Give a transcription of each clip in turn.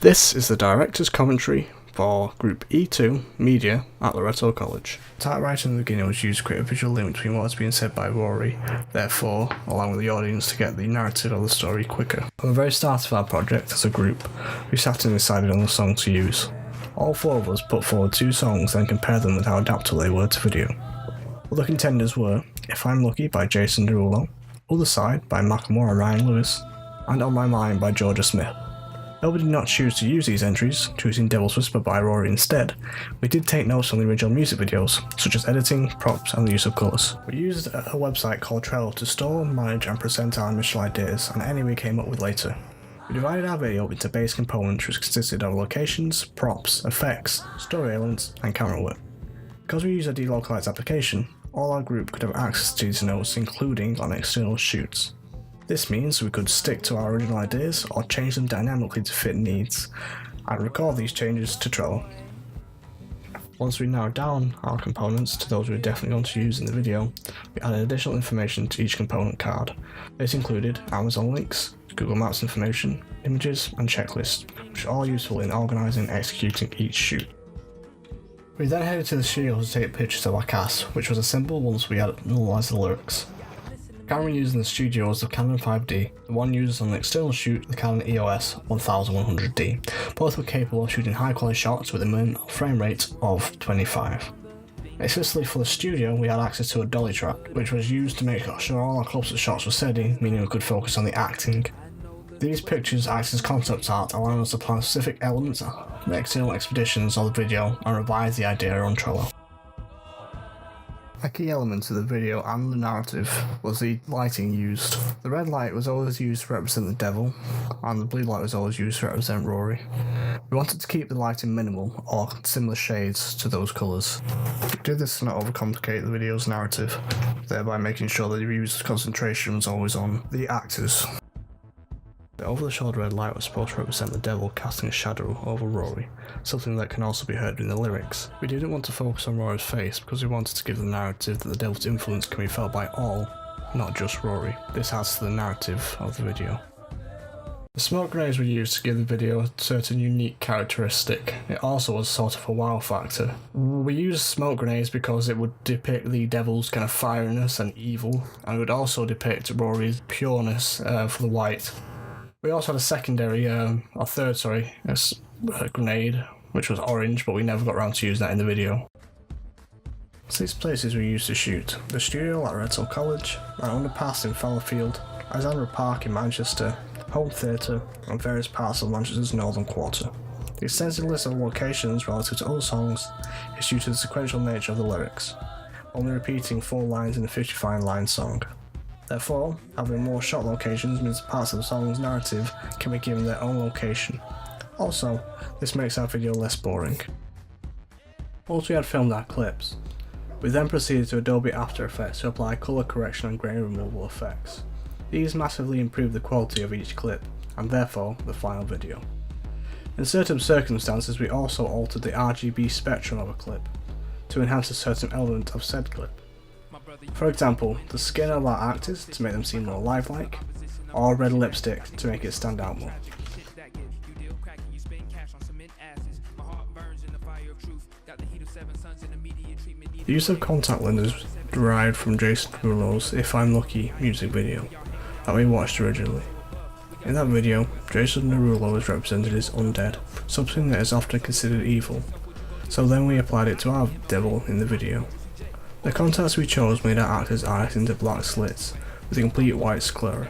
This is the director's commentary for Group E2 Media at Loretto College. Typewriting in the beginning was used to create a visual link between what was being said by Rory, therefore allowing the audience to get the narrative of the story quicker. From the very start of our project as a group, we sat and decided on the song to use. All four of us put forward 2 songs, then compared them with how adaptable they were to video. Other contenders were If I'm Lucky by Jason Derulo, Other Side by Macklemore and Ryan Lewis, and On My Mind by Georgia Smith. Though we did not choose to use these entries, choosing Devil's Whisper by Rory instead, we did take notes on the original music videos, such as editing, props, and the use of colours. We used a website called Trello to store, manage, and present our initial ideas and any we came up with later. We divided our video up into base components which consisted of locations, props, effects, story elements, and camera work. Because we used a delocalized application, all our group could have access to these notes, including on external shoots. This means we could stick to our original ideas or change them dynamically to fit needs, and record these changes to Trello. Once we narrowed down our components to those we were definitely going to use in the video, we added additional information to each component card. This included Amazon links, Google Maps information, images, and checklists, which are all useful in organising and executing each shoot. We then headed to the studio to take pictures of our cast, which was assembled once we had analysed the lyrics. The camera used in the studio was the Canon 5D, the one used on the external shoot the Canon EOS 1100D. Both were capable of shooting high quality shots with a minimum frame rate of 25. Exclusively for the studio, we had access to a dolly track, which was used to make sure all our close-up shots were steady, meaning we could focus on the acting. These pictures act as concept art, allowing us to plan specific elements, the external expeditions of the video, and revise the idea on Trello. A key element of the video and the narrative was the lighting used. The red light was always used to represent the devil, and the blue light was always used to represent Rory. We wanted to keep the lighting minimal, or similar shades to those colours. We did this to not overcomplicate the video's narrative, thereby making sure that the viewer's concentration was always on the actors. The over-the-shoulder red light was supposed to represent the devil casting a shadow over Rory, something that can also be heard in the lyrics. We didn't want to focus on Rory's face because we wanted to give the narrative that the devil's influence can be felt by all, not just Rory. This adds to the narrative of the video. The smoke grenades were used to give the video a certain unique characteristic. It also was sort of a wow factor. We used smoke grenades because it would depict the devil's kind of fieriness and evil, and it would also depict Rory's pureness for the white. We also had a secondary, grenade, which was orange, but we never got around to using that in the video. 6 places we used to shoot: the studio at Loretto College, an underpass in Fallowfield, Alexandra Park in Manchester, home theatre, and various parts of Manchester's northern quarter. The extensive list of locations relative to other songs is due to the sequential nature of the lyrics, only repeating 4 lines in a 55-line song. Therefore, having more shot locations means parts of the song's narrative can be given their own location. Also, this makes our video less boring. Once we had filmed our clips, we then proceeded to Adobe After Effects to apply colour correction and grain removal effects. These massively improve the quality of each clip, and therefore the final video. In certain circumstances, we also altered the RGB spectrum of a clip to enhance a certain element of said clip. For example, the skin of our actors to make them seem more lifelike, or red lipstick to make it stand out more. The use of contact lenses derived from Jason Derulo's If I'm Lucky music video that we watched originally. In that video, Jason Derulo is represented as undead, something that is often considered evil, so then we applied it to our devil in the video. The contacts we chose made our actors' eyes into black slits with a complete white sclera.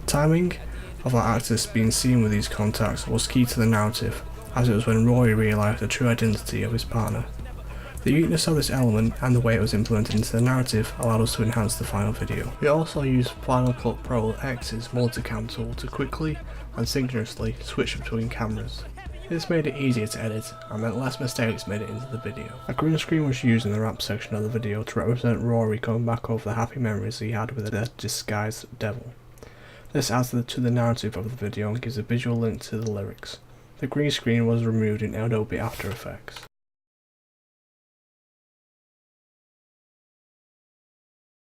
Timing of our actors being seen with these contacts was key to the narrative, as it was when Rory realised the true identity of his partner. The uniqueness of this element and the way it was implemented into the narrative allowed us to enhance the final video. We also used Final Cut Pro X's multicam tool to quickly and synchronously switch between cameras. This made it easier to edit and meant less mistakes made it into the video. A green screen was used in the rap section of the video to represent Rory going back over the happy memories he had with the disguised devil. This adds to the narrative of the video and gives a visual link to the lyrics. The green screen was removed in Adobe After Effects.